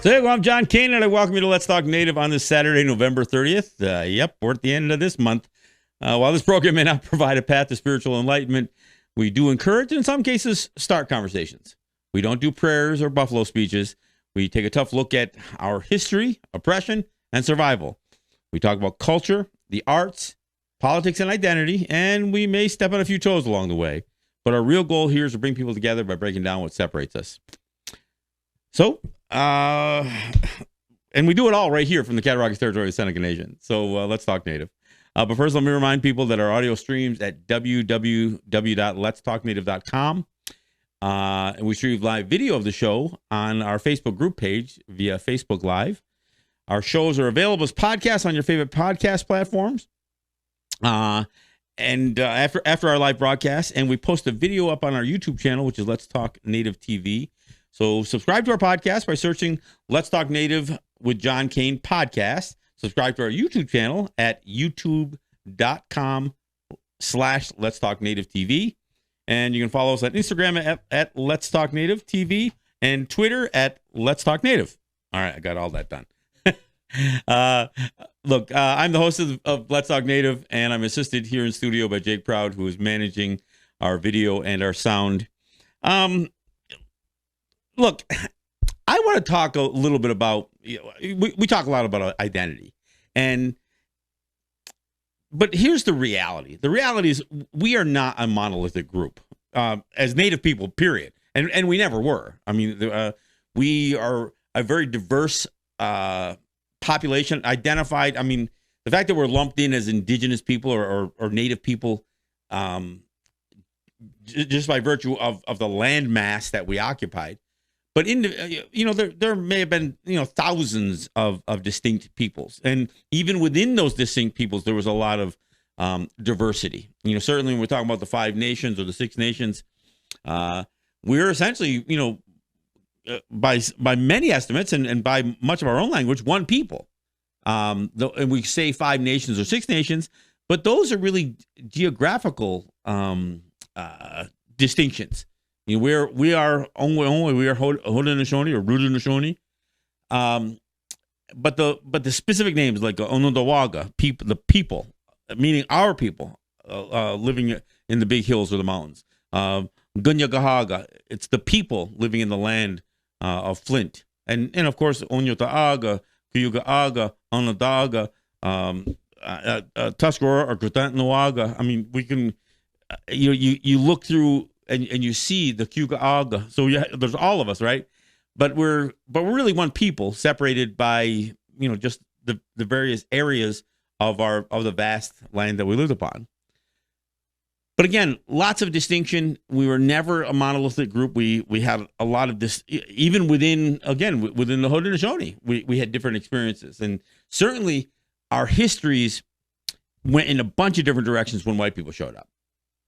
So, hey, well, I'm John Kane, and I welcome you to Let's Talk Native on this Saturday, November 30th. Yep, we're at the end of this month. While this program may not provide a path to spiritual enlightenment, we do encourage, and in some cases, start conversations. We don't do prayers or buffalo speeches. We take a tough look at our history, oppression, and survival. We talk about culture, the arts, politics, and identity, and we may step on a few toes along the way. But our real goal here is to bring people together by breaking down what separates us. So, and we do it all right here from the Cattaraugus territory of Seneca Nation. So let's talk Native. But first, let me remind people that our audio streams at www.letstalknative.com. And we stream live video of the show on our Facebook group page via Facebook Live. Our shows are available as podcasts on your favorite podcast platforms. And after our live broadcast, and we post a video up on our YouTube channel, which is Let's Talk Native TV. So subscribe to our podcast by searching Let's Talk Native with John Kane podcast. Subscribe to our YouTube channel at youtube.com/Let's Talk Native TV. And you can follow us on Instagram at Let's Talk Native TV and Twitter at Let's Talk Native. All right, I got all that done. Look, I'm the host of Let's Talk Native, and I'm assisted here in studio by Jake Proud, who is managing our video and our sound. Look, I want to talk a little bit about, we talk a lot about identity, but here's the reality. The reality is we are not a monolithic group as Native people, period. And we never were. I mean, we are a very diverse population, identified. I mean, the fact that we're lumped in as indigenous people or Native people, just by virtue of the land mass that we occupied. But there may have been thousands of distinct peoples, and even within those distinct peoples, there was a lot of diversity. Certainly when we're talking about the 5 nations or the 6 nations, we're essentially by many estimates and by much of our own language, one people. And we say 5 nations or 6 nations, but those are really geographical distinctions. We are Haudenosaunee or Rudenosaunee, but the specific names like Onondaga, the people, meaning our people living in the big hills or the mountains. Gunyagahaga, it's the people living in the land of Flint, and of course Onyotaaga, Cayugaaga, Onondaga, Tuscarora or Gratantanoaga. I mean, we can you look through. And you see the Cayugaaga. So there's all of us, right? But we're really one people, separated by just the various areas of the vast land that we lived upon. But again, lots of distinction. We were never a monolithic group. We had a lot of this, even within the Haudenosaunee. We had different experiences, and certainly our histories went in a bunch of different directions when white people showed up.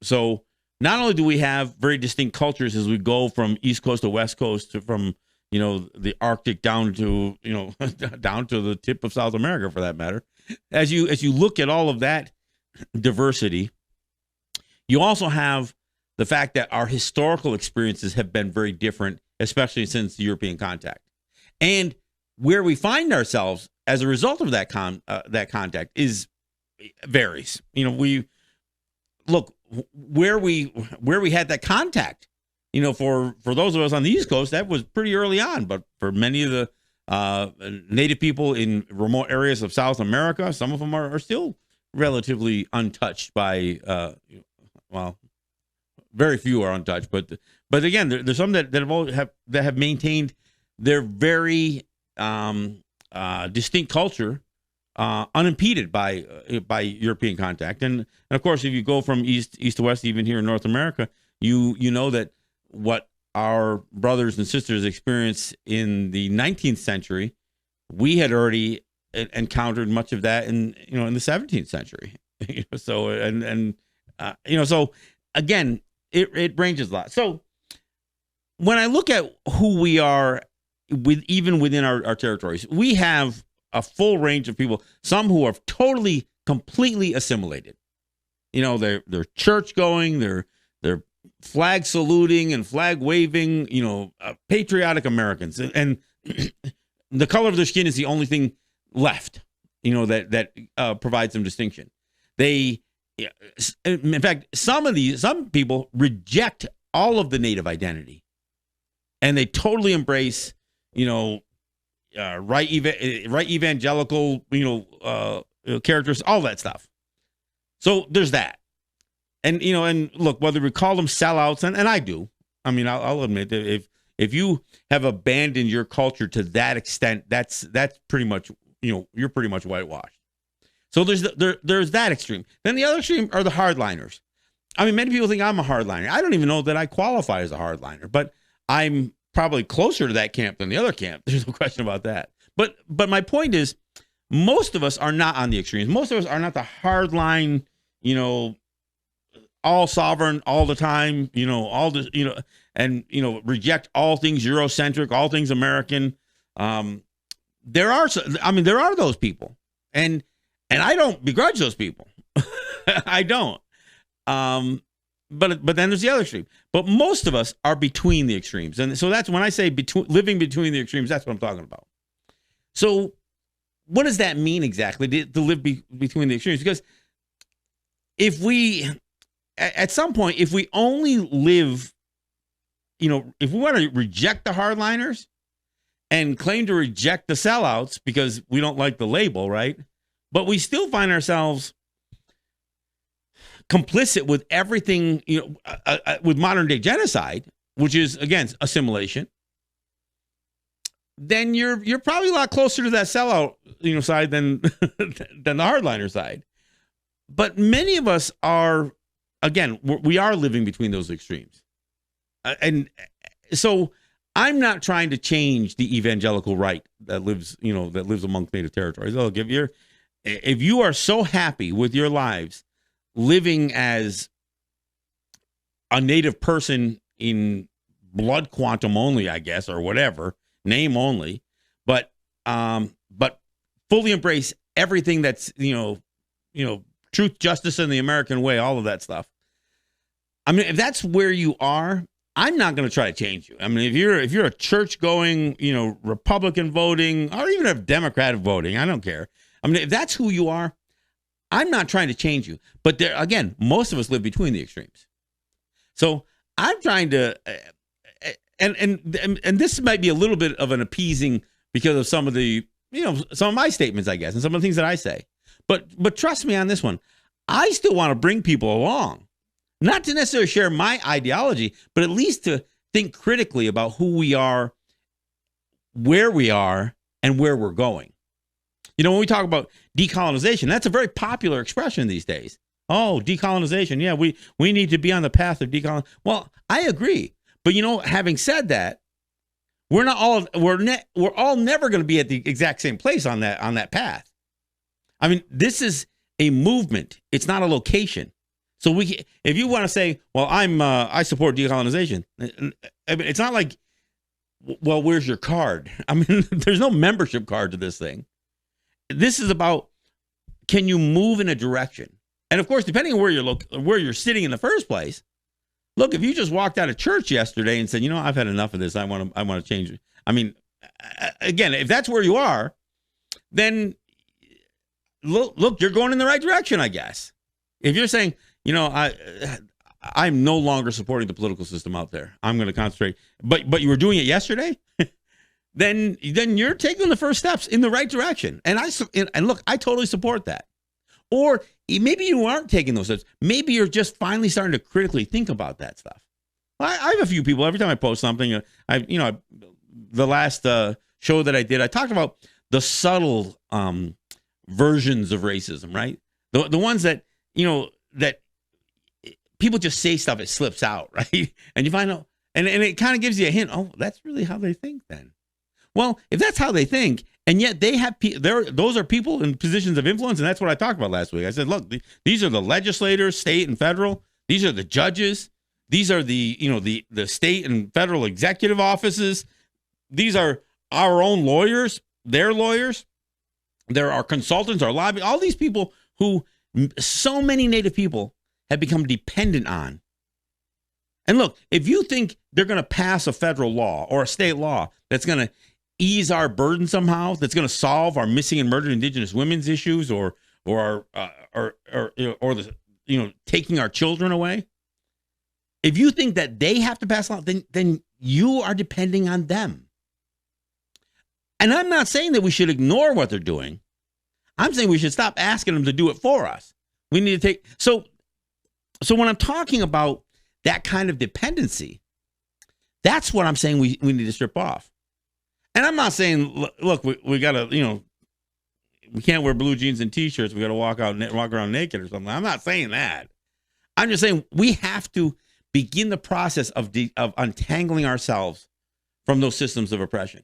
So not only do we have very distinct cultures as we go from East Coast to West Coast, from the Arctic down to down to the tip of South America, for that matter. As you look at all of that diversity, you also have the fact that our historical experiences have been very different, especially since European contact, and where we find ourselves as a result of that contact varies. We look. Where we had that contact, for those of us on the East Coast, that was pretty early on. But for many of the Native people in remote areas of South America, some of them are still relatively untouched by, very few are untouched. But again, there's some that have maintained their very distinct culture. Unimpeded by European contact, and of course, if you go from east to west, even here in North America, you know that what our brothers and sisters experienced in the 19th century, we had already encountered much of that in the 17th century. So so again, it ranges a lot. So when I look at who we are, even within our territories, we have a full range of people, some who are totally, completely assimilated. They're church going, they're flag saluting and flag waving, patriotic Americans. And the color of their skin is the only thing left, that provides some distinction. They, in fact, some people reject all of the native identity, and they totally embrace, right evangelical, characters, all that stuff. So there's that. And, and look, whether we call them sellouts, and I do, I mean, I'll admit that if you have abandoned your culture to that extent, that's pretty much, you're pretty much whitewashed. So there's that extreme. Then the other extreme are the hardliners. I mean, many people think I'm a hardliner. I don't even know that I qualify as a hardliner, but I'm probably closer to that camp than the other camp. There's no question about that. But my point is, most of us are not on the extremes. Most of us are not the hardline, all sovereign all the time, all this, and, reject all things Eurocentric, all things American. There are those people, and I don't begrudge those people. I don't. But then there's the other extreme. But most of us are between the extremes. And so that's when I say living between the extremes, that's what I'm talking about. So what does that mean exactly, to live between the extremes? Because if we, at some point, if we only live, if we want to reject the hardliners and claim to reject the sellouts because we don't like the label, right? But we still find ourselves complicit with everything, with modern day genocide, which is, again, assimilation, then you're probably a lot closer to that sellout, side than than the hardliner side. But many of us are, again, we are living between those extremes. And so I'm not trying to change the evangelical right that lives among native territories. Look, if you are so happy with your lives living as a native person in blood quantum only, I guess, or whatever, name only, but fully embrace everything that's, truth, justice, and the American way, all of that stuff. I mean, if that's where you are, I'm not going to try to change you. I mean, if you're a church going, Republican voting, or even a Democratic voting, I don't care. I mean, if that's who you are, I'm not trying to change you. But there, again, most of us live between the extremes. So I'm trying to, and this might be a little bit of an appeasing because of some of the, some of my statements, I guess, and some of the things that I say. But trust me on this one, I still want to bring people along, not to necessarily share my ideology, but at least to think critically about who we are, where we are, and where we're going. When we talk about decolonization, that's a very popular expression these days. Oh, decolonization. Yeah, we need to be on the path of decolonization. Well, I agree. But, having said that, we're all never going to be at the exact same place on that path. I mean, this is a movement. It's not a location. So if you want to say, well, I support decolonization, I mean, it's not like, well, where's your card? I mean, there's no membership card to this thing. This is about, can you move in a direction? And of course, depending on where you're sitting in the first place. Look, if you just walked out of church yesterday and said, I've had enough of this, I want to change it. I mean, again, if that's where you are, then look, you're going in the right direction, I guess. If you're saying, I'm no longer supporting the political system out there, I'm going to concentrate, but you were doing it yesterday. Then you're taking the first steps in the right direction. And look, I totally support that. Or maybe you aren't taking those steps. Maybe you're just finally starting to critically think about that stuff. I have a few people, every time I post something, the last show that I did, I talked about the subtle versions of racism, right? The ones that, that people just say stuff, it slips out, right? And you find out, and it kind of gives you a hint, oh, that's really how they think then. Well, if that's how they think, and yet they have those are people in positions of influence, and that's what I talked about last week. I said, look, these are the legislators, state and federal. These are the judges. These are the state and federal executive offices. These are our own lawyers, their lawyers. There are consultants, our lobby, all these people who so many Native people have become dependent on. And look, if you think they're going to pass a federal law or a state law that's going to ease our burden somehow, that's going to solve our missing and murdered Indigenous women's issues, or the taking our children away. If you think that they have to pass law, then you are depending on them. And I'm not saying that we should ignore what they're doing. I'm saying we should stop asking them to do it for us. We need to take so when I'm talking about that kind of dependency, that's what I'm saying we need to strip off. And I'm not saying, look, we got to, we can't wear blue jeans and T-shirts. We got to walk around naked or something. I'm not saying that. I'm just saying we have to begin the process of untangling ourselves from those systems of oppression.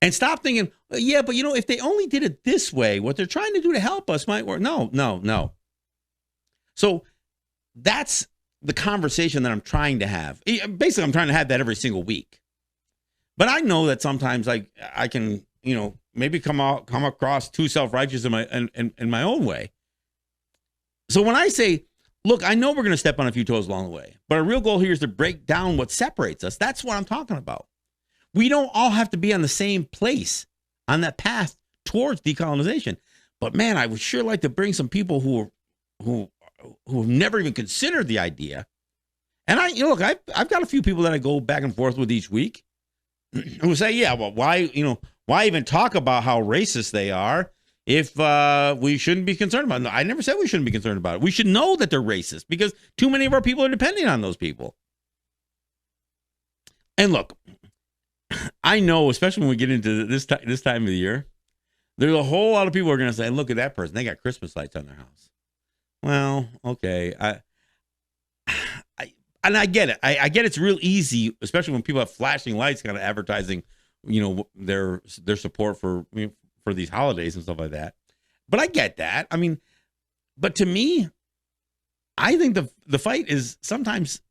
And stop thinking, yeah, but if they only did it this way, what they're trying to do to help us might work. No. So that's the conversation that I'm trying to have. Basically, I'm trying to have that every single week. But I know that sometimes I can, maybe come across too self-righteous in my own way. So when I say, look, I know we're going to step on a few toes along the way, but our real goal here is to break down what separates us. That's what I'm talking about. We don't all have to be on the same place on that path towards decolonization. But man, I would sure like to bring some people who have never even considered the idea. And I've got a few people that I go back and forth with each week who say, yeah, well, why even talk about how racist they are if we shouldn't be concerned about it? No, I never said we shouldn't be concerned about it. We should know that they're racist because too many of our people are depending on those people. And look, I know, especially when we get into this time of the year, there's a whole lot of people who are going to say, look at that person. They got Christmas lights on their house. Well, okay. I get it. I get it's real easy, especially when people have flashing lights kind of advertising, their support for these holidays and stuff like that. But I get that. I mean, but to me, I think the fight is sometimes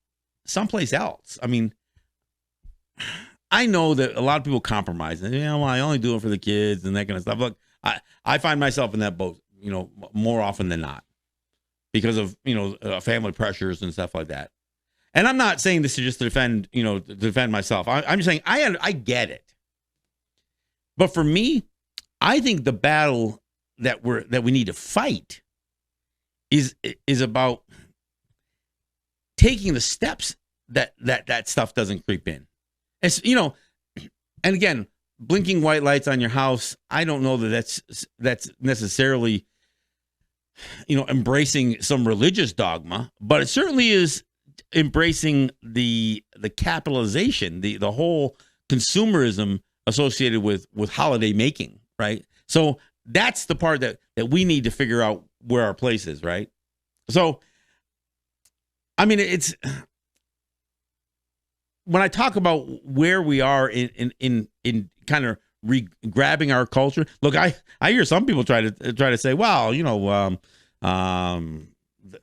someplace else. I mean, I know that a lot of people compromise and, I only do it for the kids and that kind of stuff. Look, I find myself in that boat, more often than not because of, family pressures and stuff like that. And I'm not saying this to just defend myself. I'm just saying I get it. But for me, I think the battle that we need to fight is about taking the steps that stuff doesn't creep in. As and again, blinking white lights on your house, I don't know that that's necessarily embracing some religious dogma, but it certainly is embracing the capitalization, the whole consumerism associated with holiday making, right? So that's the part that we need to figure out where our place is, right? So I mean, it's when I talk about where we are in kind of grabbing our culture. Look, I hear some people try to say, well,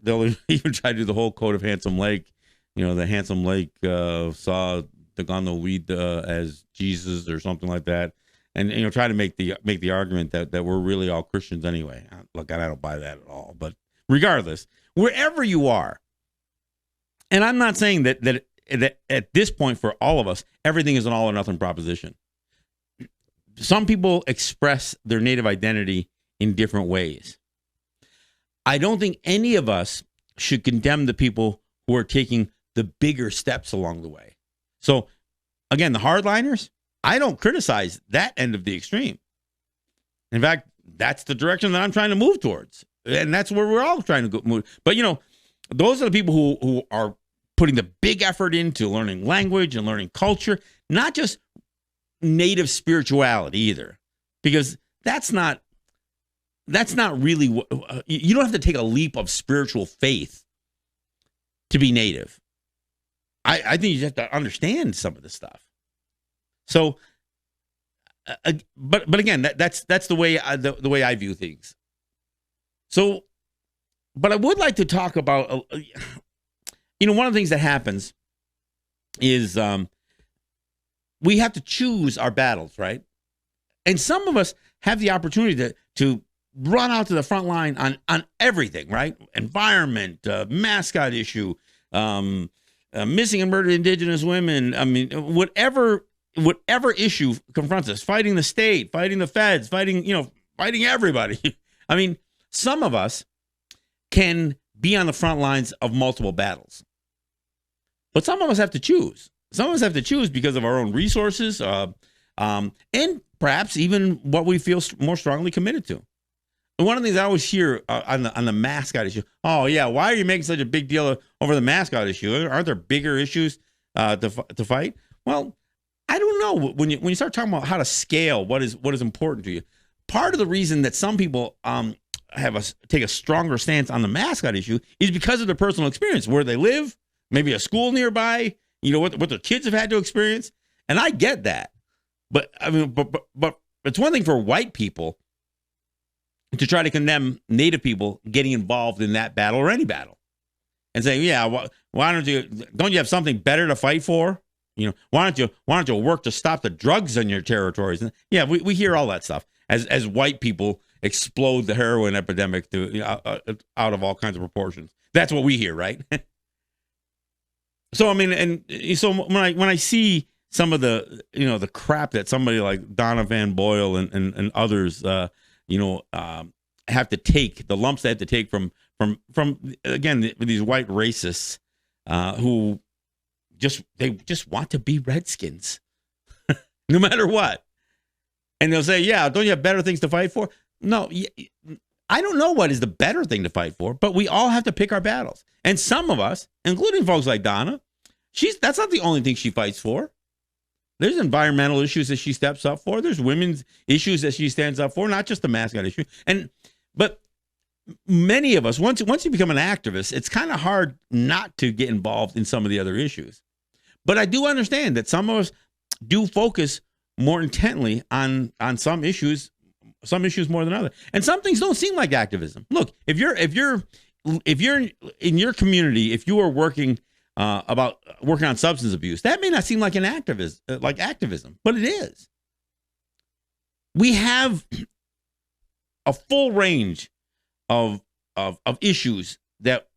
they'll even try to do the whole Code of Handsome Lake. The Handsome Lake saw the Weed as Jesus or something like that, and try to make the argument that we're really all Christians anyway. Look, I don't buy that at all. But regardless, wherever you are, and I'm not saying that at this point for all of us, everything is an all or nothing proposition. Some people express their native identity in different ways. I don't think any of us should condemn the people who are taking the bigger steps along the way. So again, the hardliners, I don't criticize that end of the extreme. In fact, that's the direction that I'm trying to move towards. And that's where we're all trying to move. But those are the people who are putting the big effort into learning language and learning culture, not just native spirituality either, because that's not really what you don't have to take a leap of spiritual faith to be native. I think you have to understand some of this stuff. So, but again, that's the way I view things. So, but I would like to talk about. One of the things that happens is we have to choose our battles, right? And some of us have the opportunity to run out to the front line on everything, right? Environment, mascot issue, missing and murdered Indigenous women. I mean, whatever whatever issue confronts us, fighting the state, fighting the feds, fighting everybody. I mean, some of us can be on the front lines of multiple battles, but some of us have to choose. Some of us have to choose because of our own resources, and perhaps even what we feel more strongly committed to. And one of the things I always hear on the mascot issue, oh yeah, why are you making such a big deal over the mascot issue? Aren't there bigger issues to fight? Well, I don't know. When you start talking about how to scale what is important to you, part of the reason that some people take a stronger stance on the mascot issue is because of their personal experience, where they live, maybe a school nearby, what their kids have had to experience, and I get that. But I mean, but it's one thing for white people to try to condemn Native people getting involved in that battle or any battle, and saying, yeah, why don't you have something better to fight for? Why don't you work to stop the drugs in your territories? And yeah, we hear all that stuff as white people explode the heroin epidemic out of all kinds of proportions. That's what we hear, right? So I mean, and so when I see some of the crap that somebody like Donna Van Boyle and others have to take, the lumps they have to take from again these white racists who they just want to be Redskins no matter what, and they'll say, yeah, don't you have better things to fight for? No, I don't know what is the better thing to fight for, but we all have to pick our battles. And some of us, including folks like Donna, that's not the only thing she fights for. There's environmental issues that she steps up for. There's women's issues that she stands up for, not just the mascot issue. But many of us, once you become an activist, it's kind of hard not to get involved in some of the other issues. But I do understand that some of us do focus more intently on some issues more than others. And some things don't seem like activism. Look, if you're in your community, if you are working on substance abuse, that may not seem like activism, but it is. We have a full range of issues that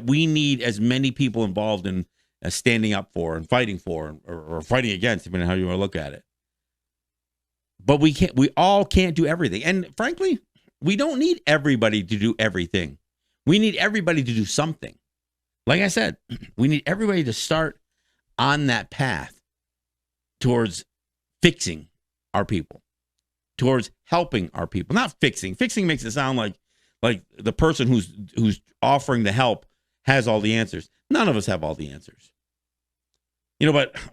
we need as many people involved in standing up for and fighting for or fighting against, depending on how you want to look at it. But we all can't do everything. And frankly, we don't need everybody to do everything. We need everybody to do something. Like I said, we need everybody to start on that path towards fixing our people, towards helping our people. Not fixing. Fixing makes it sound like the person who's offering the help has all the answers. None of us have all the answers.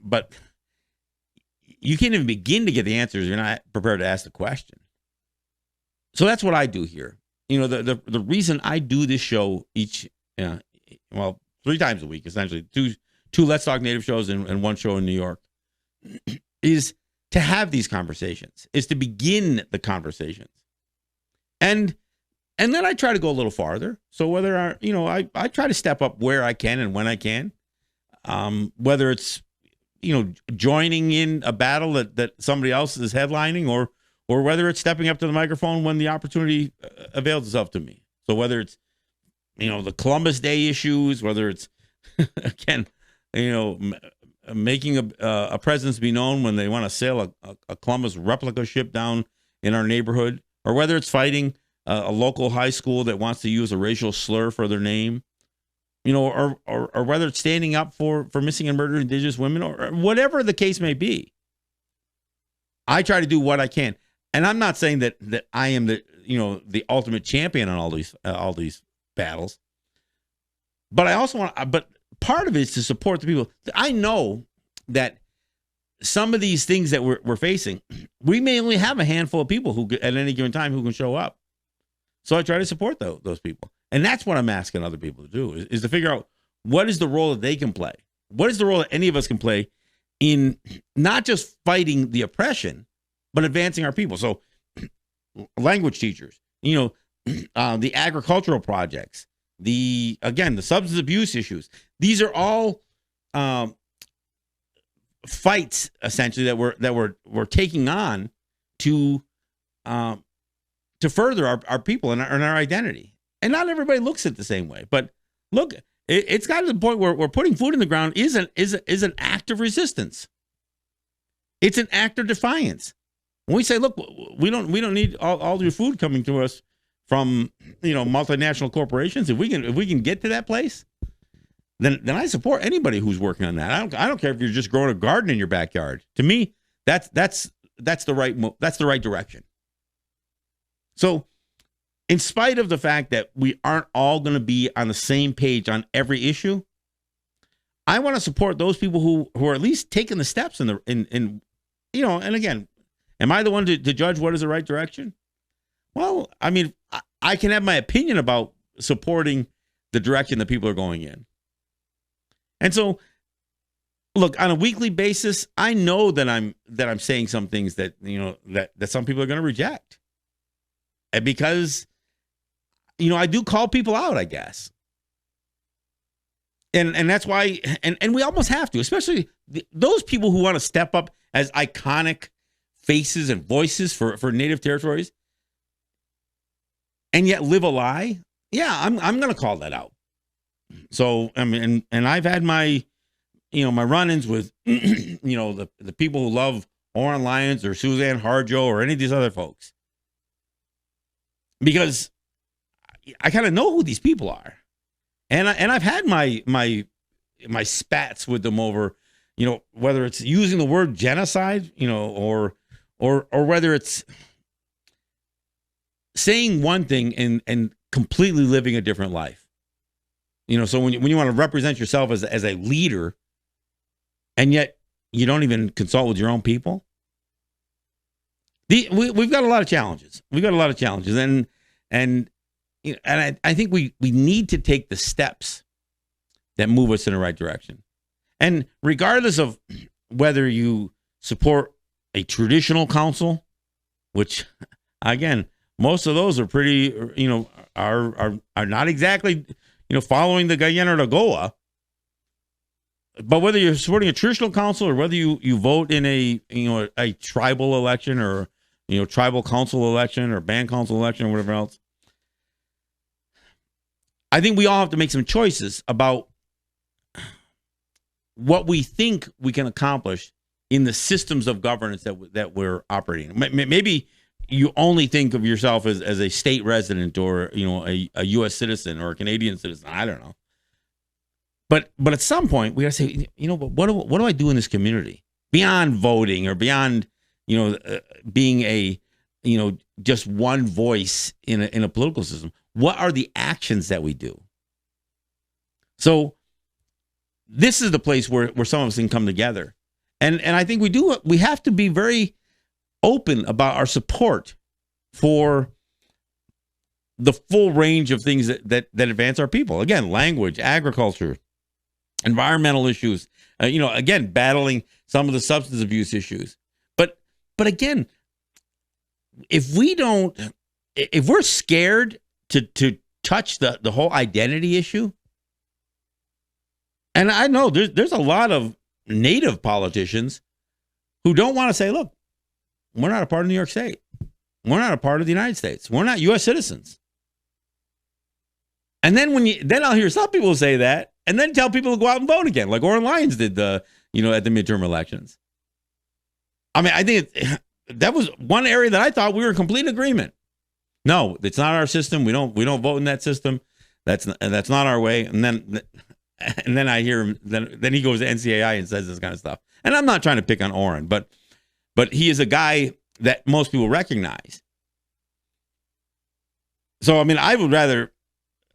But you can't even begin to get the answers if you're not prepared to ask the question. So that's what I do here. The reason I do this show 3 times a week, essentially, two Let's Talk Native shows and one show in New York, is to have these conversations, is to begin the conversations. And then I try to go a little farther. So whether I try to step up where I can and when I can, whether it's joining in a battle that somebody else is headlining, or whether it's stepping up to the microphone when the opportunity avails itself to me. So whether it's the Columbus Day issues, whether it's again making a presence be known when they want to sail a Columbus replica ship down in our neighborhood, or whether it's fighting a local high school that wants to use a racial slur for their name, or whether it's standing up for missing and murdered Indigenous women, or whatever the case may be. I try to do what I can, and I'm not saying that I am the ultimate champion on all these battles, but I also but part of it is to support the people. I know that some of these things that we're facing, we may only have a handful of people who at any given time who can show up. So I try to support those people. And that's what I'm asking other people to do, is to figure out what is the role that they can play. What is the role that any of us can play in not just fighting the oppression, but advancing our people. So language teachers, the agricultural projects, the substance abuse issues. These are all fights essentially that we're taking on to further our people and our identity. And not everybody looks at it the same way. But look, it's got to the point where putting food in the ground is an act of resistance. It's an act of defiance. When we say, look, we don't need all your food coming to us from, multinational corporations. If we can get to that place, then I support anybody who's working on that. I don't care if you're just growing a garden in your backyard. To me, that's the right direction. So, in spite of the fact that we aren't all going to be on the same page on every issue, I want to support those people who are at least taking the steps and again, am I the one to judge what is the right direction? Well, I mean, I can have my opinion about supporting the direction that people are going in. And so, look, on a weekly basis, I know that I'm saying some things that, that some people are going to reject. And because, I do call people out, I guess. And that's why, and we almost have to, especially those people who want to step up as iconic faces and voices for native territories and yet live a lie. Yeah, I'm going to call that out. So, I mean, and I've had my run-ins with, the people who love Oren Lyons or Suzanne Harjo or any of these other folks. Because I kind of know who these people are. And I've had my spats with them over, whether it's using the word genocide, or whether it's saying one thing and completely living a different life. So when you want to represent yourself as a leader, and yet you don't even consult with your own people. We've got a lot of challenges. And I think we need to take the steps that move us in the right direction. And regardless of whether you support a traditional council, which again, most of those are pretty, are not exactly, following the Guyana or the Goa. But whether you're supporting a traditional council or whether you vote in a tribal election or, tribal council election or band council election or whatever else, I think we all have to make some choices about what we think we can accomplish in the systems of governance that we're operating. Maybe you only think of yourself as a state resident or, a U.S. citizen or a Canadian citizen. I don't know. But at some point we got to say, what do I do in this community beyond voting or beyond, being a, just one voice in a political system? What are the actions that we do? So this is the place where some of us can come together. And I think we have to be very open about our support for the full range of things that advance our people. Again, language, agriculture, environmental issues, again, battling some of the substance abuse issues. But again, if we're scared to touch the whole identity issue, and I know there's a lot of native politicians who don't want to say, look, we're not a part of New York State. We're not a part of the United States. We're not U.S. citizens. And then then I'll hear some people say that and then tell people to go out and vote again, like Oren Lyons did at the midterm elections. I mean, I think that was one area that I thought we were in complete agreement. No, it's not our system. We don't vote in that system. That's not our way. And then I hear him. Then he goes to NCAI and says this kind of stuff. And I'm not trying to pick on Oren, but he is a guy that most people recognize. So I mean, I would rather.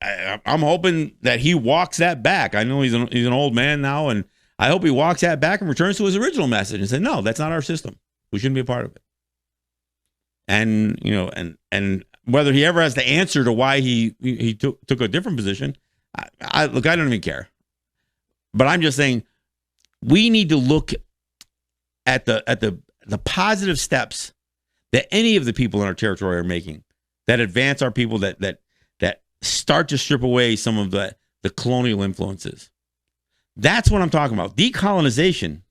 I'm hoping that he walks that back. I know he's an old man now, and I hope he walks that back and returns to his original message and says, no, that's not our system. We shouldn't be a part of it. And and whether he ever has to answer to why he took a different position, I don't even care. But I'm just saying we need to look at the positive steps that any of the people in our territory are making that advance our people, that start to strip away some of the colonial influences. That's what I'm talking about. Decolonization.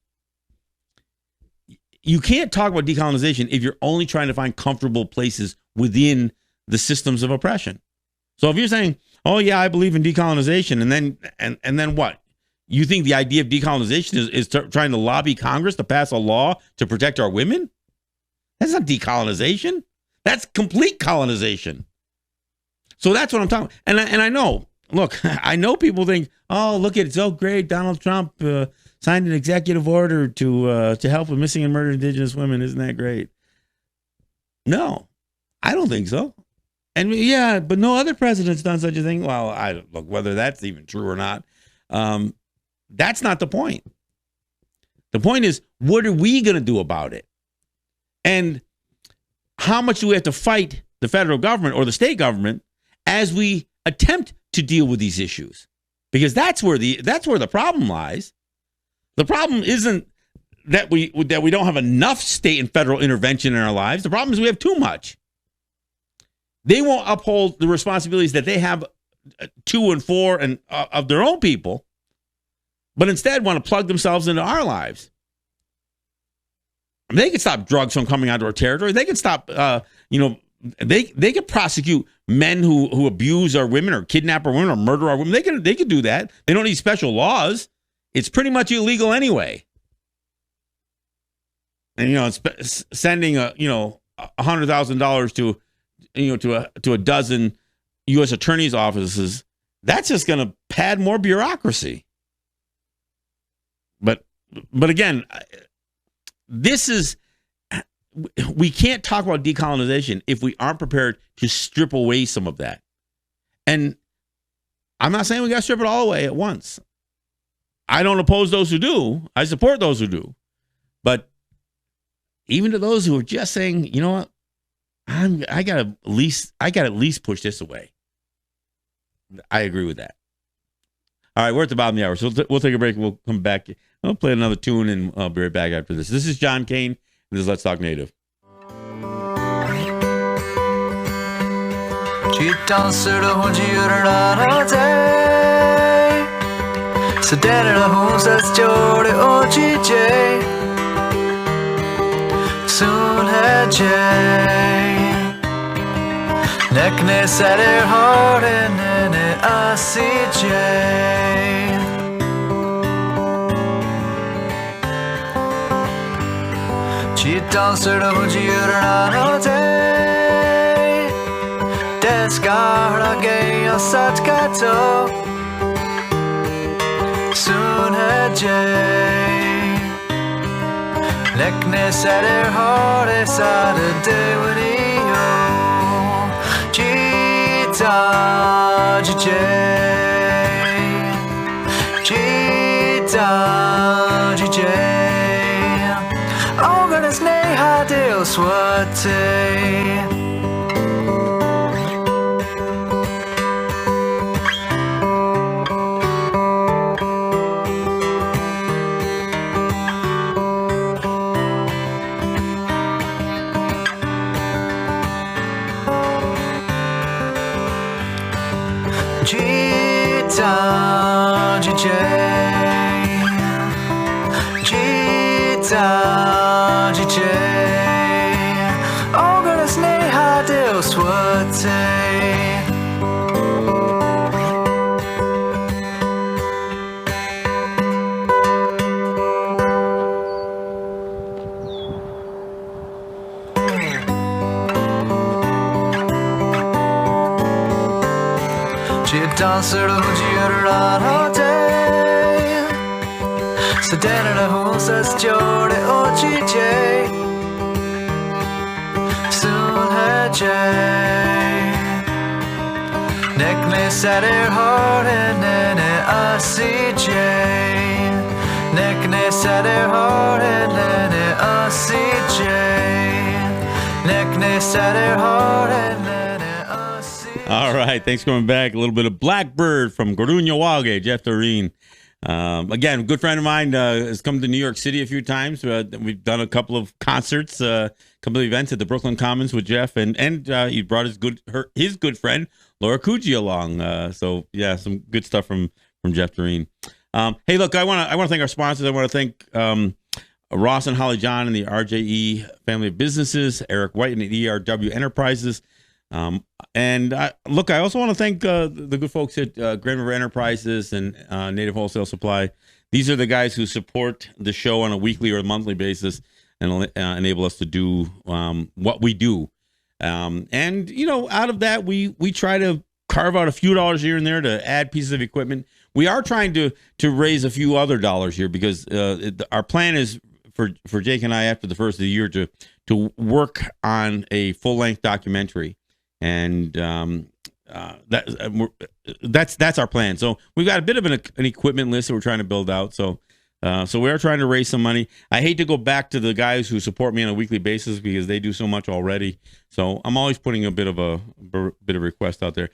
You can't talk about decolonization if you're only trying to find comfortable places within the systems of oppression. So if you're saying, "Oh yeah, I believe in decolonization," and then what? You think the idea of decolonization is trying to lobby Congress to pass a law to protect our women? That's not decolonization. That's complete colonization. So that's what I'm talking about. And I know, look, I know people think, oh, look at it, so great. Donald Trump signed an executive order to help with missing and murdered Indigenous women. Isn't that great? No, I don't think so. And yeah, but no other president's done such a thing. Well, look, whether that's even true or not, that's not the point. The point is, what are we going to do about it? And how much do we have to fight the federal government or the state government as we attempt to deal with these issues? Because that's where the problem lies. The problem isn't that we don't have enough state and federal intervention in our lives. The problem is we have too much. They won't uphold the responsibilities that they have to and for and of their own people, but instead want to plug themselves into our lives. I mean, they could stop drugs from coming onto our territory. They could stop, they could prosecute men who abuse our women or kidnap our women or murder our women. They could do that. They don't need special laws. It's pretty much illegal anyway. And sending $100,000 to a dozen U.S. attorneys' offices, that's just going to pad more bureaucracy. But again, we can't talk about decolonization if we aren't prepared to strip away some of that. And I'm not saying we got to strip it all away at once. I don't oppose those who do. I support those who do. But even to those who are just saying, you know what, I got to at least push this away. I agree with that. All right, we're at the bottom of the hour, so we'll take a break and we'll come back. I'll play another tune and I'll be right back after this. This is John Kane, and this is Let's Talk Native. Tu danser de hon giurna day Sedera hon sas jode o GJ Soon had Jay Nekne set her heart in it I see Jay Tu danser de hon giurna day Descarga gay o sat gato Soon had Jay Nekne set her heart inside a day when he Gita GJ Oh goodness nay how deal swate GJ Oh goodness nay how deal swate Tu danser de giurna all day Sedena hon sas jode o GJ Soon had Jay Nekne set her heart in it I see Jay Nekne set her heart in it I see Jay Nekne set her heart in it I see All right, thanks for coming back. A little bit of Blackbird from Gorunyawage, Jeff Doreen. Again, a good friend of mine has come to New York City a few times. We've done a couple of concerts, a couple of events at the Brooklyn Commons with Jeff, and he brought his good friend Laura Coogee along. So yeah, some good stuff from Jeff Doreen. Hey, look, I want to thank our sponsors. I want to thank Ross and Holly John and the RJE family of businesses, Eric White and the ERW Enterprises. And look, I also want to thank the good folks at Grand River Enterprises and Native Wholesale Supply. These are the guys who support the show on a weekly or monthly basis and enable us to do what we do. And out of that, we try to carve out a few dollars here and there to add pieces of equipment. We are trying to raise a few other dollars here because our plan is for Jake and I after the first of the year to work on a full-length documentary, and that's our plan. So we've got a bit of an equipment list that we're trying to build out. So we are trying to raise some money. I hate to go back to the guys who support me on a weekly basis because they do so much already. So I'm always putting a bit of request out there.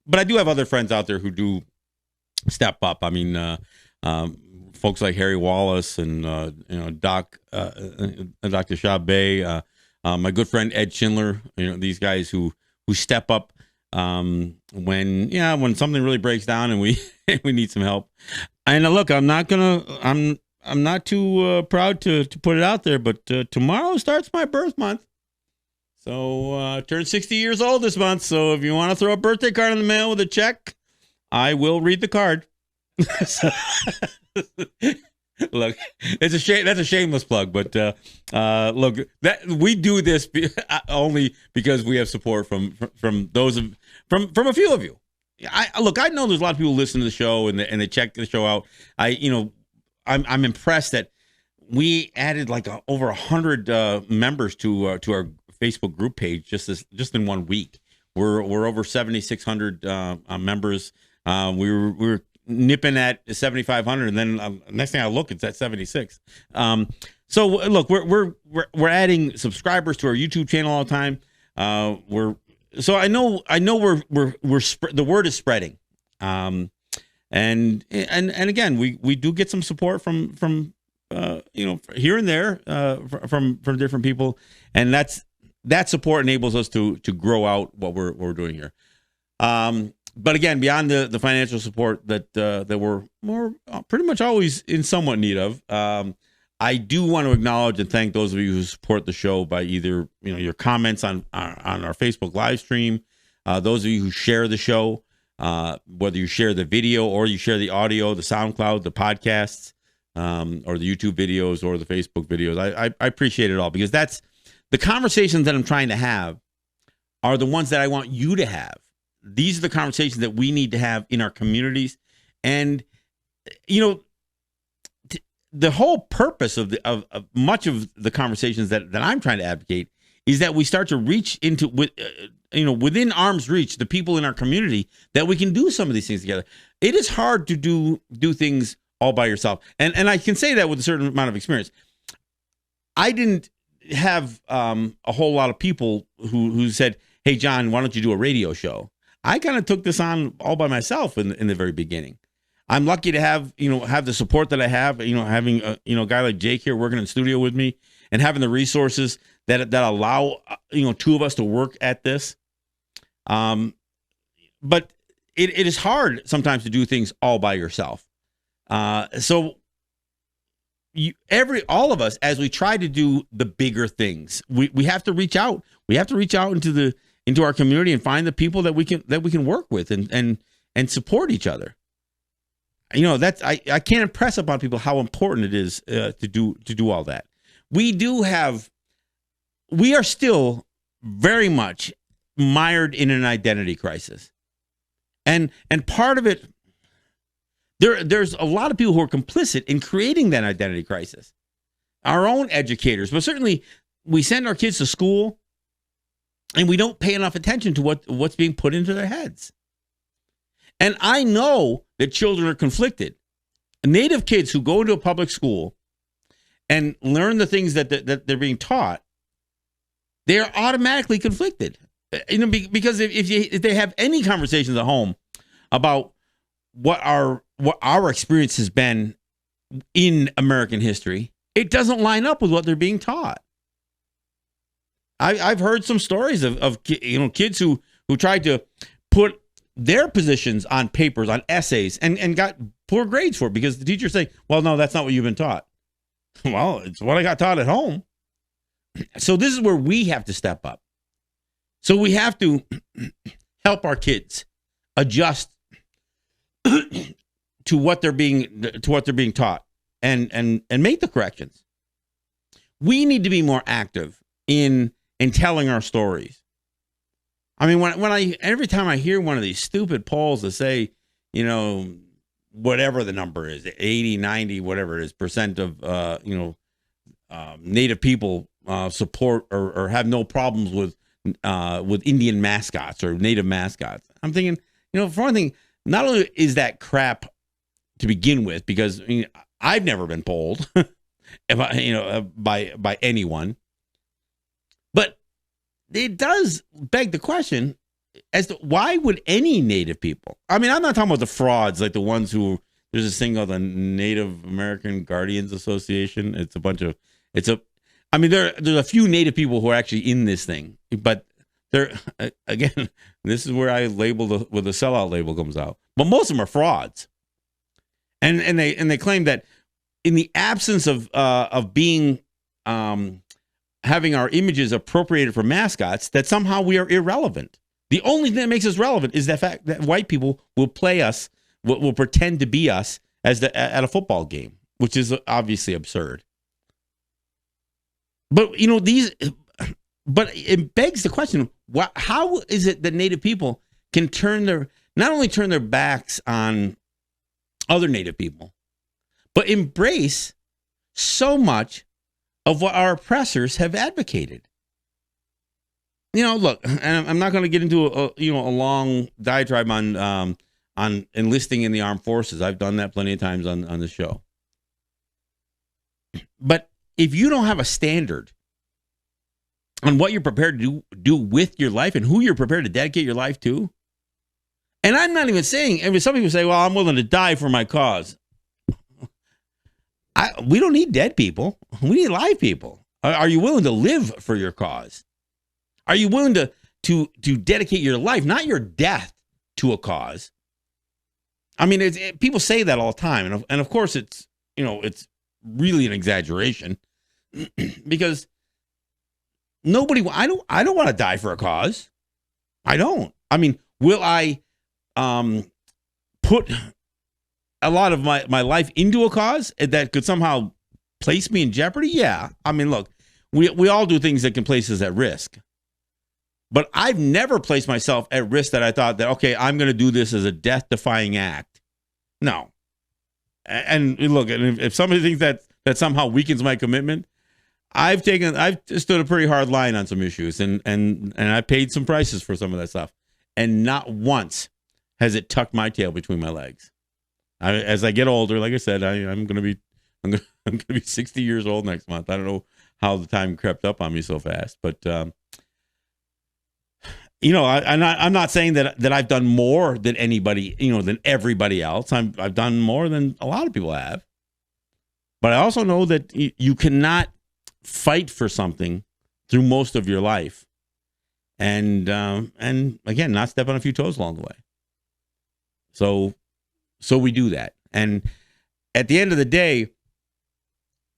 But I do have other friends out there who do step up. I mean, folks like Harry Wallace and Dr. Shab Bay, my good friend Ed Schindler. These guys who step up when something really breaks down and we we need some help. And look, I'm not too proud to put it out there, but tomorrow starts my birth month. So turned 60 years old this month. So if you want to throw a birthday card in the mail with a check, I will read the card. Look, it's a shame. That's a shameless plug, but look, that we do this only because we have support from those from a few of you. I know there's a lot of people listen to the show and they check the show out. I'm impressed that we added like over 100 members to our Facebook group page just in 1 week. We're over 7,600 members. We were nipping at 7,500, and then next thing I look, it's at 76. So look, we're adding subscribers to our YouTube channel all the time. So I know the word is spreading. And again, we do get some support from here and there from different people, and that support enables us to grow out what we're doing here. But again, beyond the financial support that we're pretty much always in somewhat need of, I do want to acknowledge and thank those of you who support the show by either your comments on our Facebook live stream, those of you who share the show, whether you share the video or you share the audio, the SoundCloud, the podcasts, or the YouTube videos or the Facebook videos. I appreciate it all, because that's the conversations that I'm trying to have are the ones that I want you to have. These are the conversations that we need to have in our communities. And, the whole purpose of much of the conversations that I'm trying to advocate is that we start to reach into, within arm's reach, the people in our community, that we can do some of these things together. It is hard to do things all by yourself. And I can say that with a certain amount of experience. I didn't have a whole lot of people who said, "Hey, John, why don't you do a radio show?" I kind of took this on all by myself in the very beginning. I'm lucky to have the support that I have, having a guy like Jake here working in the studio with me, and having the resources that allow two of us to work at this. But it is hard sometimes to do things all by yourself. So all of us, as we try to do the bigger things, we have to reach out. We have to reach out into our community and find the people that we can work with and support each other. That's I can't impress upon people how important it is to do all that. We are still very much mired in an identity crisis, and part of it, there's a lot of people who are complicit in creating that identity crisis. Our own educators, but certainly we send our kids to school, and we don't pay enough attention to what's being put into their heads. And I know that children are conflicted. Native kids who go into a public school and learn the things that they're being taught, they are automatically conflicted. Because if they have any conversations at home about what our experience has been in American history, it doesn't line up with what they're being taught. I've heard some stories of kids who tried to put their positions on papers, on essays, and got poor grades for it because the teacher's saying, "Well, no, that's not what you've been taught." Well, it's what I got taught at home. So this is where we have to step up. So we have to help our kids adjust to what they're being taught and make the corrections. We need to be more active in telling our stories. I mean, every time I hear one of these stupid polls that say, whatever the number is, 80, 90, whatever it is, percent of Native people support or have no problems with Indian mascots or Native mascots. I'm thinking, for one thing, not only is that crap to begin with, because I've never been polled by anyone, but it does beg the question as to why would any Native people? I mean, I'm not talking about the frauds, like the ones who, there's this thing called the Native American Guardians Association. There's a few Native people who are actually in this thing, but they're, again, this is where I label where the sellout label comes out. But most of them are frauds. And they claim that in the absence of being, having our images appropriated for mascots, that somehow we are irrelevant. The only thing that makes us relevant is the fact that white people will play us, will pretend to be us at a football game, which is obviously absurd. But but it begs the question: how is it that Native people can not only turn their backs on other Native people, but embrace so much of what our oppressors have advocated? Look, and I'm not going to get into a long diatribe on enlisting in the armed forces. I've done that plenty of times on the show. But if you don't have a standard on what you're prepared to do with your life and who you're prepared to dedicate your life to, and I'm not even saying, I mean, some people say, well, I'm willing to die for my cause. We don't need dead people. We need live people. Are you willing to live for your cause? Are you willing to dedicate your life, not your death, to a cause? I mean, people say that all the time, and of course it's really an exaggeration because I don't want to die for a cause. I don't. I mean, will I put a lot of my life into a cause that could somehow place me in jeopardy? Yeah. I mean, look, we all do things that can place us at risk. But I've never placed myself at risk that I thought that, okay, I'm going to do this as a death-defying act. No. And look, if somebody thinks that somehow weakens my commitment, I've stood a pretty hard line on some issues, and I paid some prices for some of that stuff. And not once has it tucked my tail between my legs. As I get older, like I said, I'm going to be 60 years old next month. I don't know how the time crept up on me so fast, but I'm not saying that I've done more than anybody, than everybody else. I've done more than a lot of people have. But I also know that you cannot fight for something through most of your life, and again, not step on a few toes along the way. So we do that, and at the end of the day,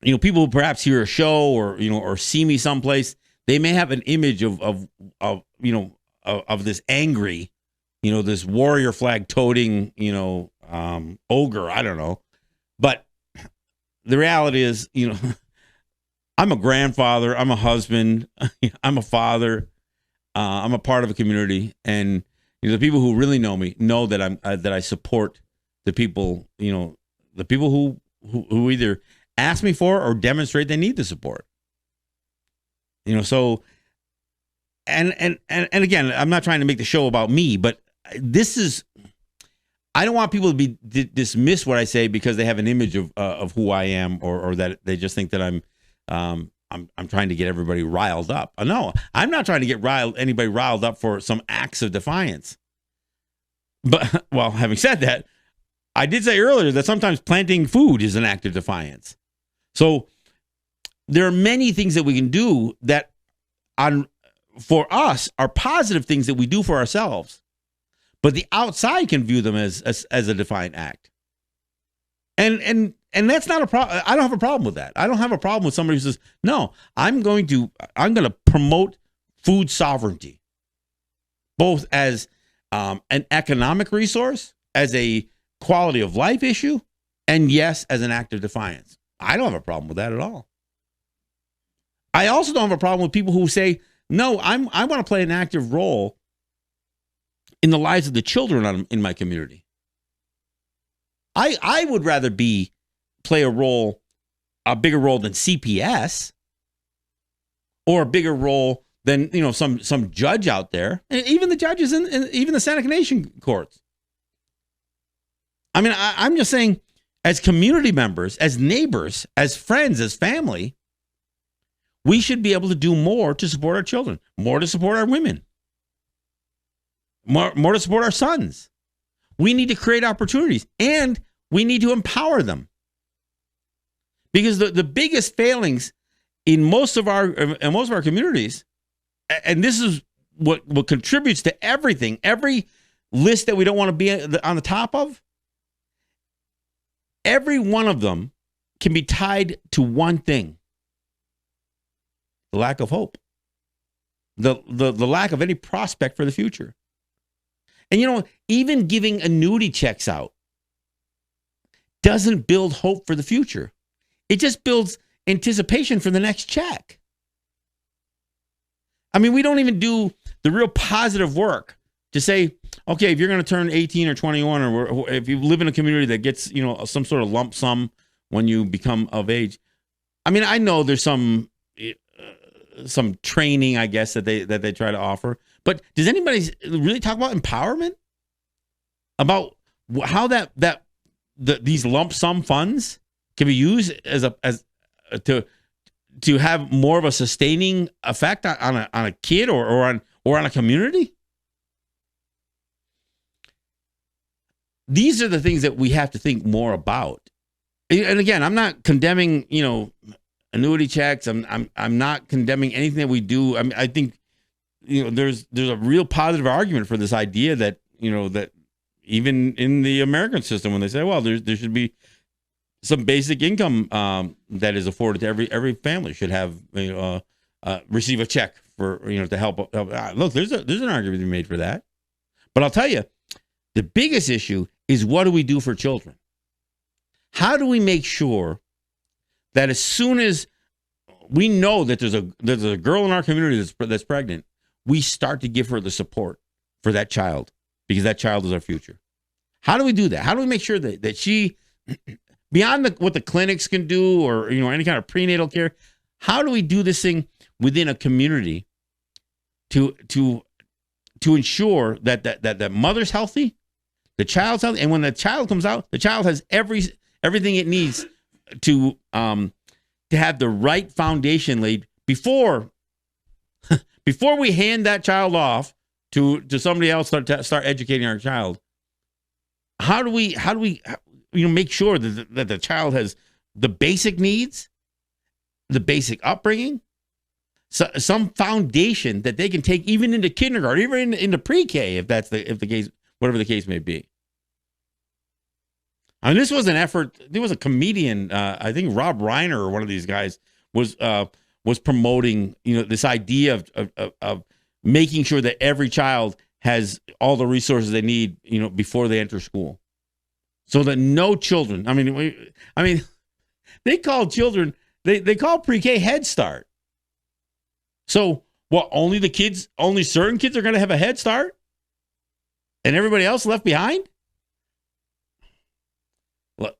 people who perhaps hear a show or see me someplace, they may have an image of this angry, this warrior flag toting, ogre. I don't know. But the reality is, I'm a grandfather. I'm a husband. I'm a father. I'm a part of a community. And the people who really know me know that I support the people, the people who either ask me for or demonstrate they need the support. So. And again, I'm not trying to make the show about me, but I don't want people to dismiss what I say because they have an image of who I am, or that they just think that I'm trying to get everybody riled up. No, I'm not trying to get anybody riled up for some acts of defiance. But, well, having said that, I did say earlier that sometimes planting food is an act of defiance. So there are many things that we can do that for us are positive things that we do for ourselves, but the outside can view them as a defiant act. And that's not a problem. I don't have a problem with that. I don't have a problem with somebody who says, no, I'm going to promote food sovereignty. both as an economic resource, as a quality of life issue, and yes, as an act of defiance. I don't have a problem with that at all. I also don't have a problem with people who say, no, I want to play an active role in the lives of the children in my community. I would rather play a bigger role than CPS, or a bigger role than some judge out there, and even the judges in even the Seneca Nation courts. I mean, I'm just saying, as community members, as neighbors, as friends, as family, we should be able to do more to support our children, more to support our women, more to support our sons. We need to create opportunities, and we need to empower them. Because the biggest failings in most of our communities, and this is what contributes to everything, every list that we don't want to be on the top of, every one of them can be tied to one thing: the lack of hope, the lack of any prospect for the future. And even giving annuity checks out doesn't build hope for the future. It just builds anticipation for the next check. I mean, we don't even do the real positive work to say, okay, if you're going to turn 18 or 21, or if you live in a community that gets, some sort of lump sum when you become of age. I mean, I know there's some training, I guess, that they try to offer. But does anybody really talk about empowerment? About how these lump sum funds can be used to have more of a sustaining effect on a kid or on a community? These are the things that we have to think more about. And again, I'm not condemning, annuity checks. I'm not condemning anything that we do. I mean, I think, there's a real positive argument for this idea that, that even in the American system, when they say, well, there should be some basic income that is afforded to every family should have, receive a check for, to help. Look, there's an argument to be made for that. But I'll tell you, the biggest issue is, what do we do for children? How do we make sure that as soon as we know that there's a girl in our community that's pregnant, we start to give her the support for that child, because that child is our future? How do we do that? How do we make sure that she, beyond what the clinics can do, or any kind of prenatal care, how do we do this thing within a community to ensure that the mother's healthy, the child's healthy, and when the child comes out, the child has everything it needs to have the right foundation laid before we hand that child off to somebody else to start educating our child. How do we make sure that the child has the basic needs, the basic upbringing, some foundation that they can take even into kindergarten, even into pre-K, if the case, whatever the case may be. I mean, this was an effort. There was a comedian, I think Rob Reiner, or one of these guys, was promoting, this idea of making sure that every child has all the resources they need, before they enter school, so that no children. I mean, they call children, they call pre-K Head Start. So, only certain kids are going to have a head start, and everybody else left behind? Look,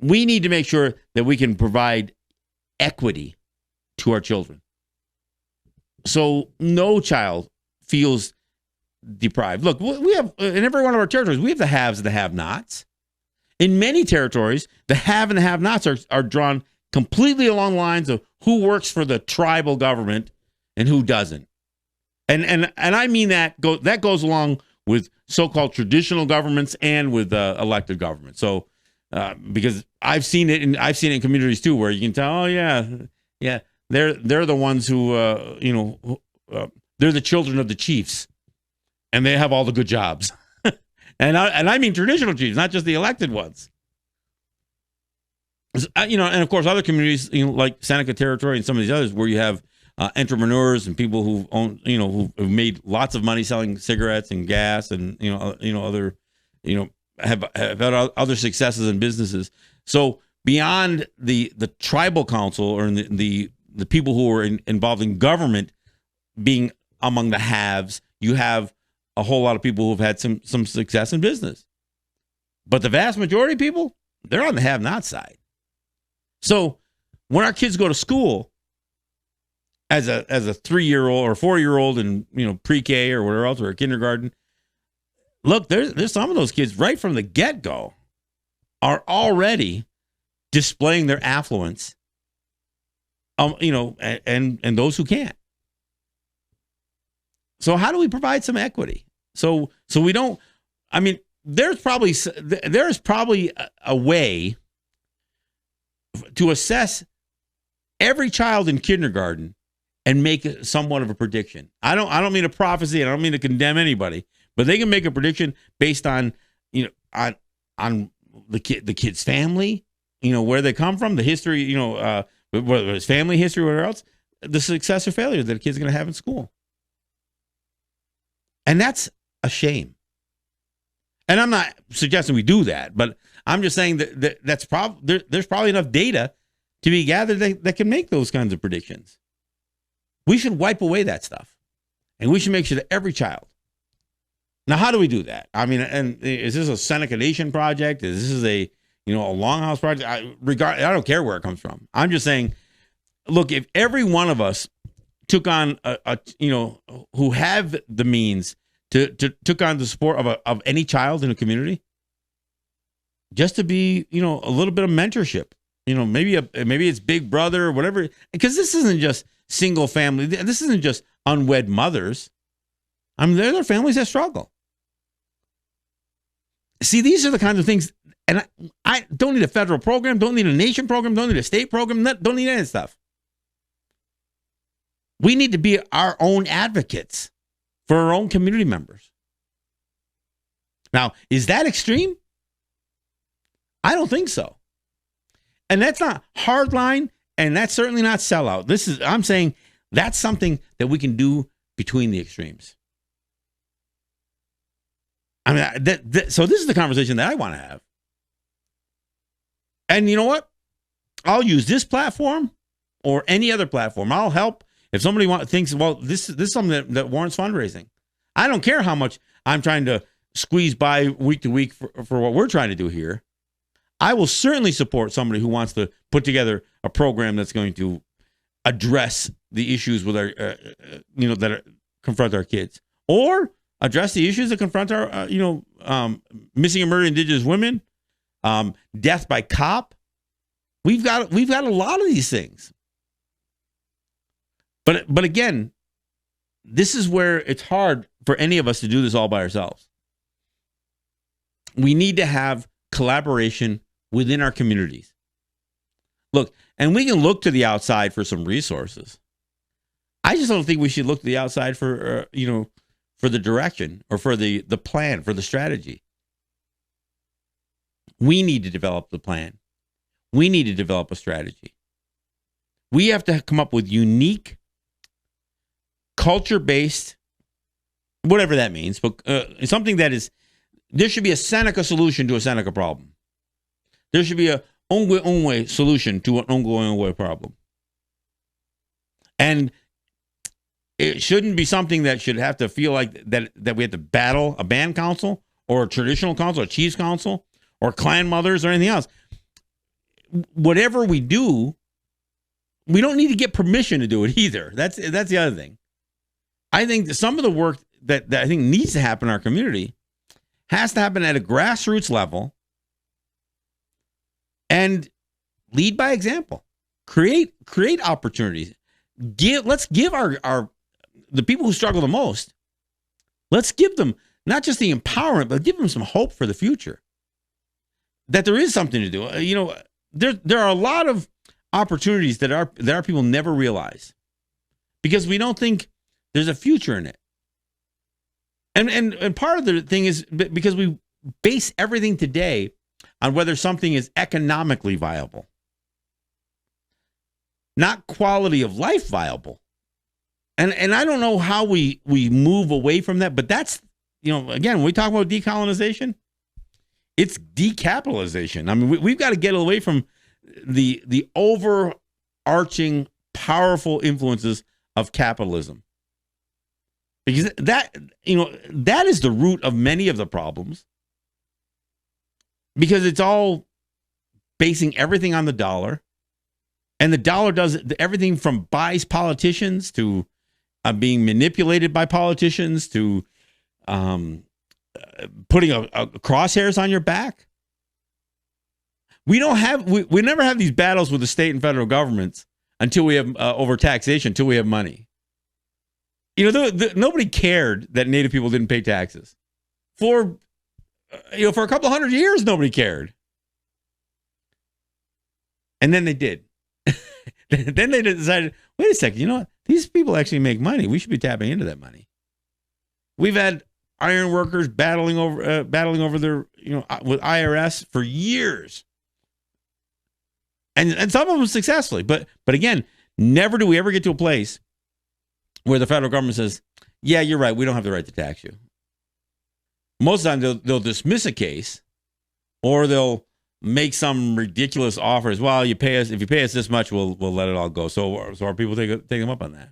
we need to make sure that we can provide equity to our children, so no child feels deprived. Look, we have, in every one of our territories, we have the haves and the have-nots. In many territories, the have and the have-nots are drawn completely along lines of who works for the tribal government and who doesn't. And I mean that goes along with so-called traditional governments and with elected governments. So because I've seen it in communities too, where you can tell, oh yeah, they're the ones who they're the children of the chiefs, and they have all the good jobs. and I mean traditional chiefs, not just the elected ones. And of course other communities, like Seneca Territory and some of these others, where you have entrepreneurs and people who own, who've made lots of money selling cigarettes and gas and other, have had other successes in businesses. So beyond the tribal council or the people who are involved in government being among the haves, you have a whole lot of people who've had some success in business. But the vast majority of people, they're on the have-not side. So when our kids go to school as a 3-year-old or 4-year-old in pre-K or whatever else, or kindergarten, look, there's some of those kids right from the get-go are already displaying their affluence, and those who can't. So how do we provide some equity? So we don't. I mean, there's probably a way to assess every child in kindergarten and make somewhat of a prediction. I don't mean a prophecy, and I don't mean to condemn anybody, but they can make a prediction based on on the kid's family, where they come from, the history, whether it's family history or whatever else, the success or failure that a kid's going to have in school. And that's a shame. And I'm not suggesting we do that, but I'm just saying that there's probably enough data to be gathered that can make those kinds of predictions. We should wipe away that stuff, and we should make sure that every child. Now, how do we do that? I mean, and is this a Seneca Nation project? Is this a Longhouse project? I don't care where it comes from. I'm just saying, look, if every one of us took on who have the means took on the support of any child in a community, just to be a little bit of mentorship, maybe it's big brother or whatever, because this isn't just single family, this isn't just unwed mothers. I mean, there are families that struggle. See, these are the kinds of things, and I don't need a federal program, don't need a nation program, don't need a state program, don't need any of that stuff. We need to be our own advocates for our own community members. Now, is that extreme? I don't think so. And that's not hardline, and that's certainly not sellout. I'm saying that's something that we can do between the extremes. I mean, so this is the conversation that I want to have. And you know what? I'll use this platform or any other platform. I'll help. If somebody thinks, well, this is something that warrants fundraising. I don't care how much I'm trying to squeeze by week to week for what we're trying to do here. I will certainly support somebody who wants to put together a program that's going to address the issues with our, confront our kids, or address the issues that confront our, missing and murdered Indigenous women, death by cop. We've got a lot of these things. But again, this is where it's hard for any of us to do this all by ourselves. We need to have collaboration within our communities. Look, and we can look to the outside for some resources. I just don't think we should look to the outside for for the direction or for the plan, for the strategy. We need to develop the plan. We need to develop a strategy. We have to come up with unique, culture-based, whatever that means, but something that is, there should be a Seneca solution to a Seneca problem. There should be a Ongwe solution to an Ongwe problem. And it shouldn't be something that should have to feel like that we have to battle a band council or a traditional council, a chief's council, or clan mothers or anything else. Whatever we do, we don't need to get permission to do it either. That's the other thing. I think that some of the work that I think needs to happen in our community has to happen at a grassroots level and lead by example. Create opportunities. Let's give the people who struggle the most, let's give them not just the empowerment, but give them some hope for the future. That there is something to do. There are a lot of opportunities that our people never realize because we don't think there's a future in it. And part of the thing is because we base everything today on whether something is economically viable, not quality of life viable. And I don't know how we move away from that, but that's, again, when we talk about decolonization, it's decapitalization. I mean, we've got to get away from the overarching powerful influences of capitalism. Because that is the root of many of the problems. Because it's all basing everything on the dollar. And the dollar does everything from buys politicians to being manipulated by politicians to putting a crosshairs on your back. We never have these battles with the state and federal governments until we have over taxation, until we have money. Nobody cared that Native people didn't pay taxes. For a couple of 100 years, nobody cared. And then they did. Then they decided, wait a second, you know what? These people actually make money. We should be tapping into that money. We've had iron workers battling over their, with IRS for years. And some of them successfully. But again, never do we ever get to a place where the federal government says, yeah, you're right, we don't have the right to tax you. Most of the time, they'll dismiss a case, or they'll make some ridiculous offers. Well, if you pay us this much, we'll let it all go. So our people take them up on that,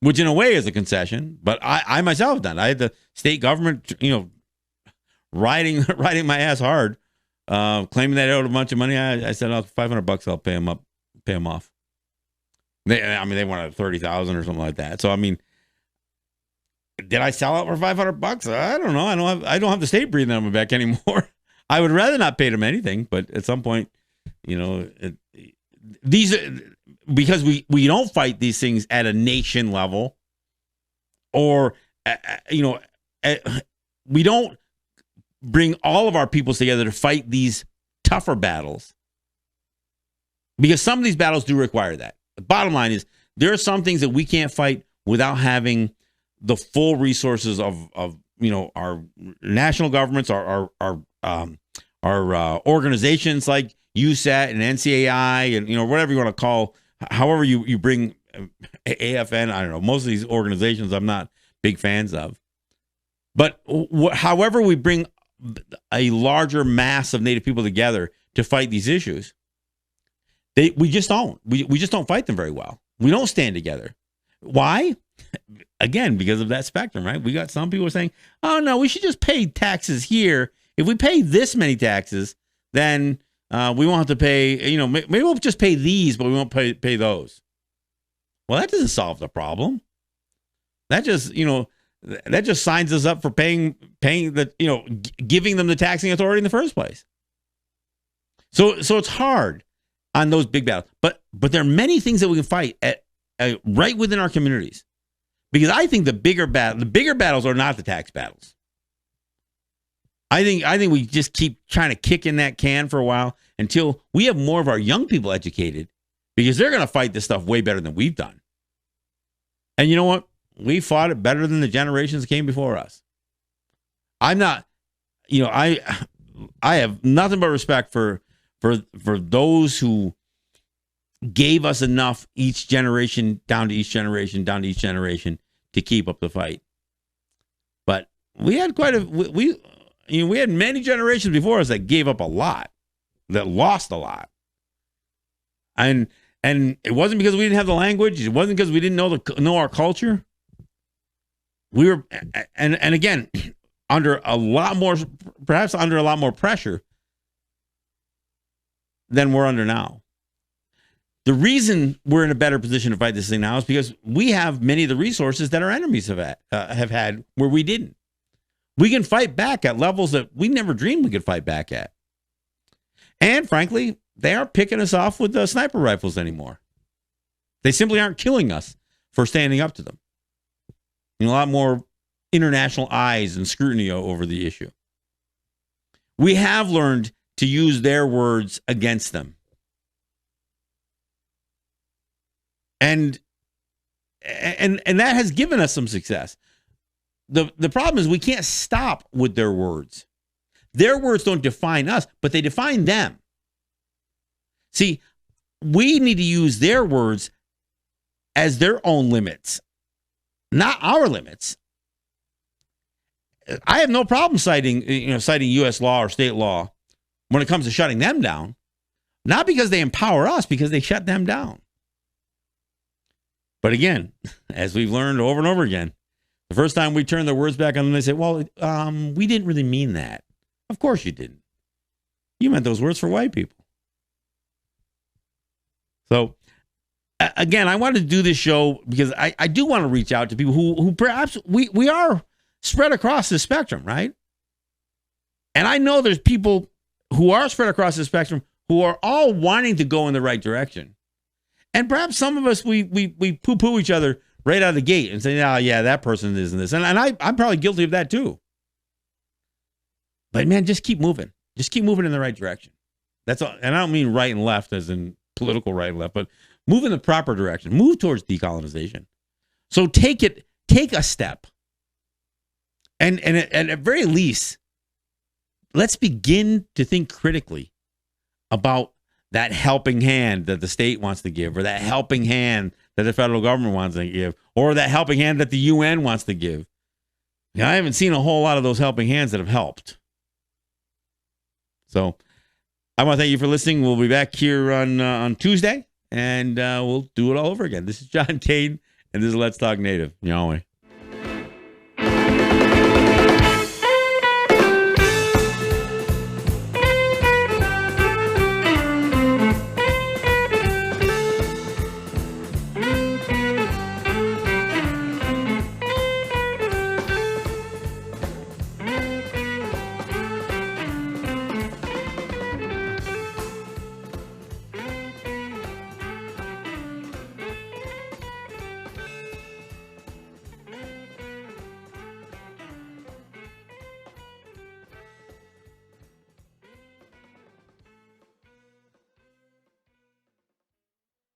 which in a way is a concession. But I myself have done. I had the state government, riding my ass hard, claiming that I owed a bunch of money. I said, oh, $500, I'll pay them off. They wanted 30,000 or something like that. So did I sell out for $500? I don't know. I don't have the state breathing on my back anymore. I would rather not pay them anything, but at some point, because we don't fight these things at a nation level, or we don't bring all of our peoples together to fight these tougher battles, because some of these battles do require that. The bottom line is there are some things that we can't fight without having the full resources of our national governments, our organizations like USAT and NCAI and whatever you want to call, however you bring AFN. I don't know. Most of these organizations I'm not big fans of, but however we bring a larger mass of Native people together to fight these issues, we just don't. We just don't fight them very well. We don't stand together. Why? Again, because of that spectrum, right? We got some people saying, oh, no, we should just pay taxes here. If we pay this many taxes, then we won't have to pay, maybe we'll just pay these, but we won't pay those. Well, that doesn't solve the problem. That just signs us up for paying the, giving them the taxing authority in the first place. So it's hard on those big battles. But there are many things that we can fight at right within our communities. Because I think the bigger battles are not the tax battles. I think we just keep trying to kick in that can for a while until we have more of our young people educated, because they're going to fight this stuff way better than we've done. And you know what? We fought it better than the generations that came before us. I'm not, I have nothing but respect for those who gave us enough each generation down to each generation to keep up the fight. But we had we had many generations before us that gave up a lot, that lost a lot. And it wasn't because we didn't have the language. It wasn't because we didn't know our culture. We were, and again, under a lot more pressure than we're under now. The reason we're in a better position to fight this thing now is because we have many of the resources that our enemies have had where we didn't. We can fight back at levels that we never dreamed we could fight back at. And frankly, they aren't picking us off with the sniper rifles anymore. They simply aren't killing us for standing up to them. A lot more international eyes and scrutiny over the issue. We have learned to use their words against them. And that has given us some success. The problem is we can't stop with their words. Their words don't define us, but they define them. See, we need to use their words as their own limits not our limits. I have no problem citing U.S. law or state law when it comes to shutting them down. Not because they empower us, because they shut them down. But again, as we've learned over and over again, the first time we turn their words back on them, they say, well, we didn't really mean that. Of course you didn't. You meant those words for white people. So, again, I wanted to do this show because I do want to reach out to people who perhaps we are spread across the spectrum, right? And I know there's people who are spread across the spectrum who are all wanting to go in the right direction. And perhaps some of us, we poo-poo each other right out of the gate and say, oh, yeah, that person isn't this. And I'm probably guilty of that too. But, man, just keep moving. Just keep moving in the right direction. That's all. And I don't mean right and left as in political right and left, but move in the proper direction. Move towards decolonization. So take a step. And at very least, let's begin to think critically about that helping hand that the state wants to give, or that helping hand that the federal government wants to give, or that helping hand that the UN wants to give. I haven't seen a whole lot of those helping hands that have helped. So I want to thank you for listening. We'll be back here on Tuesday, and we'll do it all over again. This is John Kane, and this is Let's Talk Native. Yahweh.